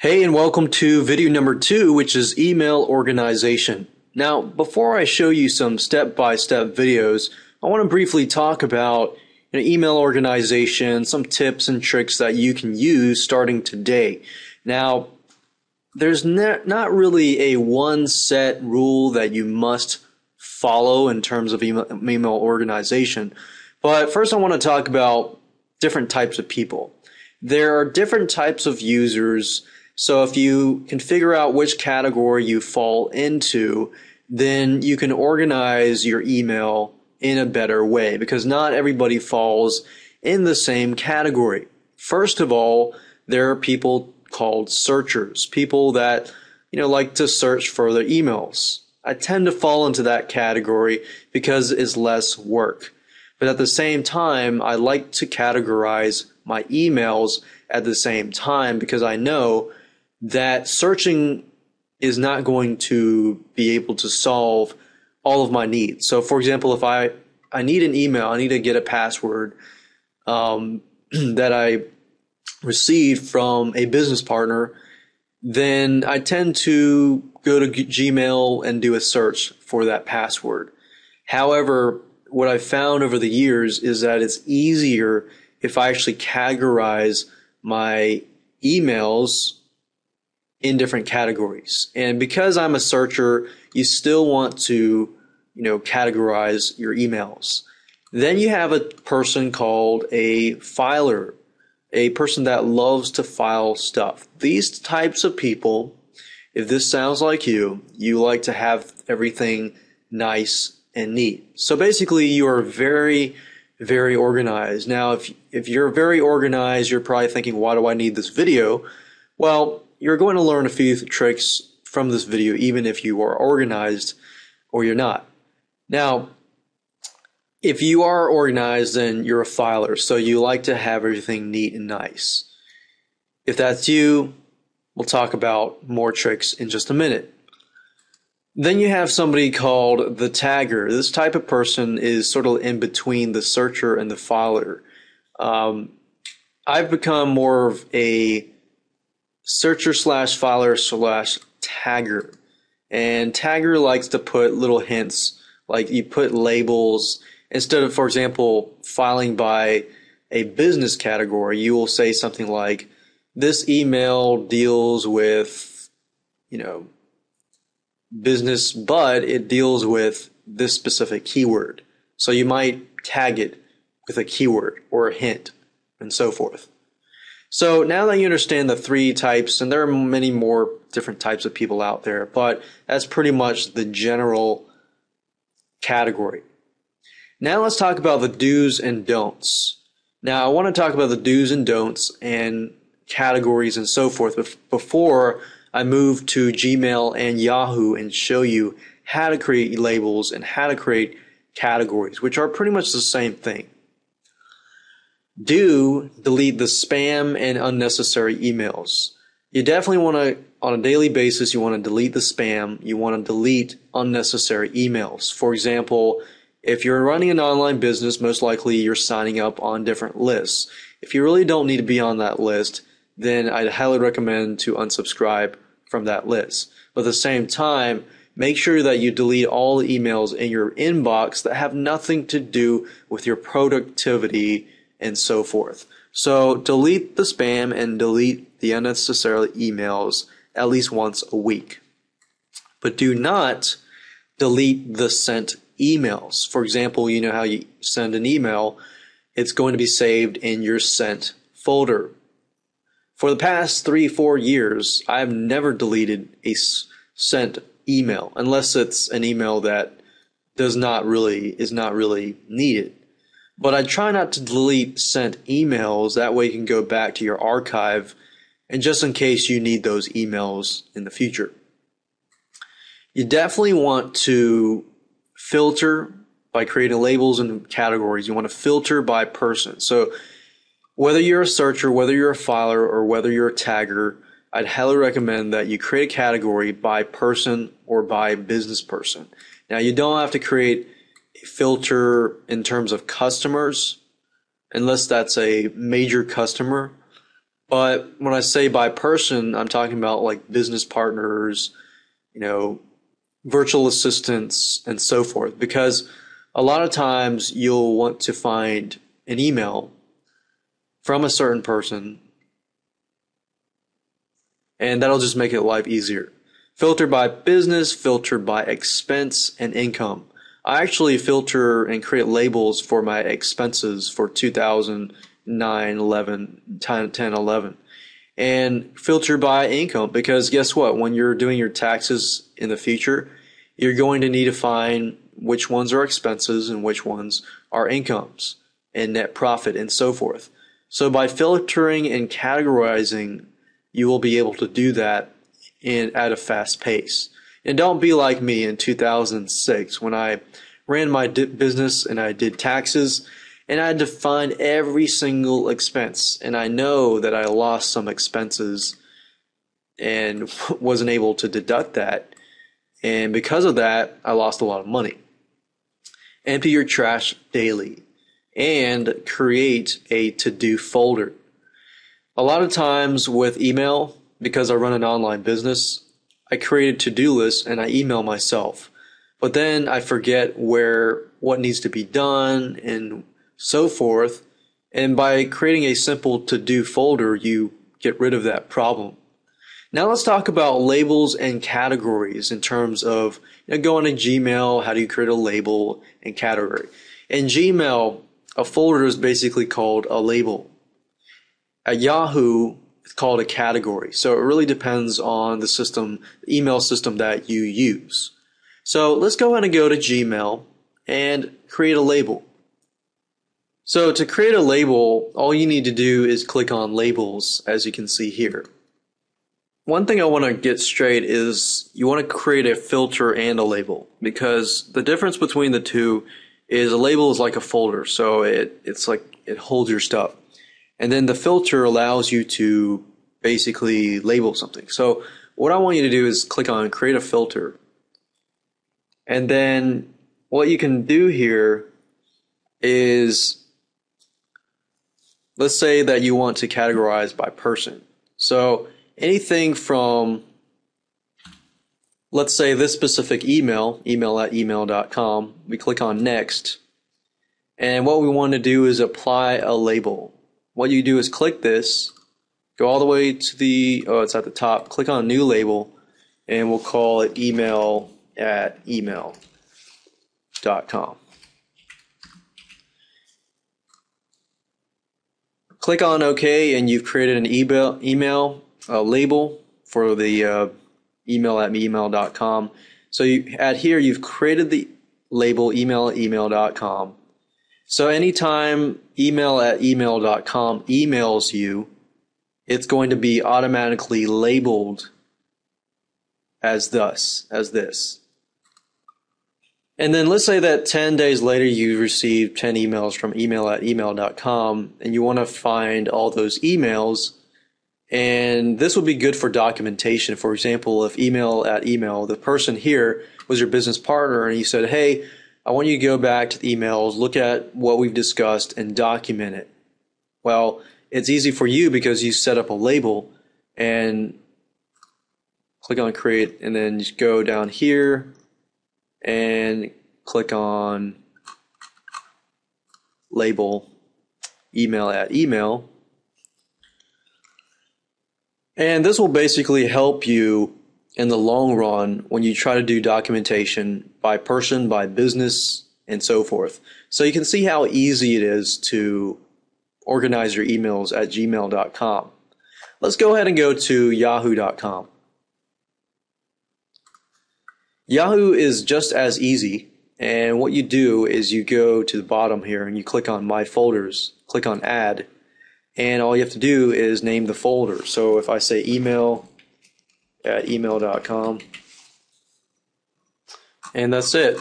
Hey, and welcome to video number 2, which is email organization. Now, before I show you some step-by-step videos, I want to briefly talk about email organization, some tips and tricks that you can use starting today. Now, there's not really a one set rule that you must follow in terms of email organization, but first I want to talk about different types of people. There are different types of users. So if you can figure out which category you fall into, then you can organize your email in a better way because not everybody falls in the same category. First of all, there are people called searchers, people that like to search for their emails. I tend to fall into that category because it's less work. But at the same time, I like to categorize my emails at the same time because I know that searching is not going to be able to solve all of my needs. So for example, if I need an email, I need to get a password that I received from a business partner, then I tend to go to Gmail and do a search for that password. However, what I've found over the years is that it's easier if I actually categorize my emails in different categories. And because I'm a searcher, you still want to, categorize your emails. Then you have a person called a filer, a person that loves to file stuff. These types of people, if this sounds like you like to have everything nice and neat. So basically you are very, very organized. Now, if you're very organized, you're probably thinking, why do I need this video? Well, you're going to learn a few tricks from this video, even if you are organized or you're not. Now, if you are organized, then you're a filer, so you like to have everything neat and nice. If that's you, we'll talk about more tricks in just a minute. Then you have somebody called the tagger. This type of person is sort of in between the searcher and the filer. I've become more of a searcher slash filer slash tagger. And tagger likes to put little hints, like you put labels. Instead of, for example, filing by a business category, you will say something like, this email deals with, business, but it deals with this specific keyword. So you might tag it with a keyword or a hint and so forth. So now that you understand the three types, and there are many more different types of people out there, but that's pretty much the general category. Now let's talk about the do's and don'ts. Now I want to talk about the do's and don'ts and categories and so forth before I move to Gmail and Yahoo and show you how to create labels and how to create categories, which are pretty much the same thing. Do delete the spam and unnecessary emails. You definitely want to, on a daily basis, you want to delete the spam. You want to delete unnecessary emails. For example, if you're running an online business, most likely you're signing up on different lists. If you really don't need to be on that list, then I'd highly recommend to unsubscribe from that list. But at the same time, make sure that you delete all the emails in your inbox that have nothing to do with your productivity and so forth. So delete the spam and delete the unnecessary emails at least once a week. But do not delete the sent emails. For example, you know how you send an email, it's going to be saved in your sent folder. For the past 3-4 years, I've never deleted a sent email unless it's an email that is not really needed. But I try not to delete sent emails. That way you can go back to your archive and just in case you need those emails in the future. You definitely want to filter by creating labels and categories. You want to filter by person. So whether you're a searcher, whether you're a filer, or whether you're a tagger, I'd highly recommend that you create a category by person or by business person. Now, you don't have to create a filter in terms of customers, unless that's a major customer. But when I say by person, I'm talking about like business partners, you know, virtual assistants, and so forth. Because a lot of times you'll want to find an email from a certain person, and that'll just make it life easier. Filter by business, filter by expense and income. I actually filter and create labels for my expenses for 2009, 11, 10, 11, and filter by income, because guess what? When you're doing your taxes in the future, you're going to need to find which ones are expenses and which ones are incomes and net profit and so forth. So by filtering and categorizing, you will be able to do that at a fast pace. And don't be like me in 2006 when I ran my business and I did taxes and I had to find every single expense. And I know that I lost some expenses and wasn't able to deduct that. And because of that, I lost a lot of money. Empty your trash daily and create a to-do folder. A lot of times with email, because I run an online business, I create a to-do list and I email myself. But then I forget what needs to be done and so forth. And by creating a simple to-do folder, you get rid of that problem. Now let's talk about labels and categories in terms of going to Gmail, how do you create a label and category? In Gmail, a folder is basically called a label. At Yahoo, it's called a category. So it really depends on the system, email system that you use. So let's go ahead and go to Gmail and create a label. So to create a label, all you need to do is click on labels, as you can see here. One thing I want to get straight is you want to create a filter and a label, because the difference between the two is a label is like a folder. So it's like it holds your stuff. And then the filter allows you to basically label something. So what I want you to do is click on create a filter. And then what you can do here is, let's say that you want to categorize by person. So anything from, let's say this specific email at email.com, we click on next. And what we want to do is apply a label. What you do is click this, go all the way to it's at the top, click on new label, and we'll call it email at email.com. Click on OK, and you've created an email label for the email at email.com. So here you've created the label email at email.com. So anytime email at email.com emails you, it's going to be automatically labeled as this. And then let's say that 10 days later you receive 10 emails from email at email.com and you want to find all those emails. And this would be good for documentation. For example, if email at email, the person here was your business partner and he said, hey, I want you to go back to the emails, look at what we've discussed and document it. Well, it's easy for you because you set up a label and click on create, and then just go down here and click on label email at email. And this will basically help you in the long run when you try to do documentation by person, by business, and so forth. So you can see how easy it is to organize your emails at gmail.com. Let's go ahead and go to yahoo.com. Yahoo is just as easy, and what you do is you go to the bottom here and you click on My Folders, click on Add, and all you have to do is name the folder. So if I say email at email.com, and that's it.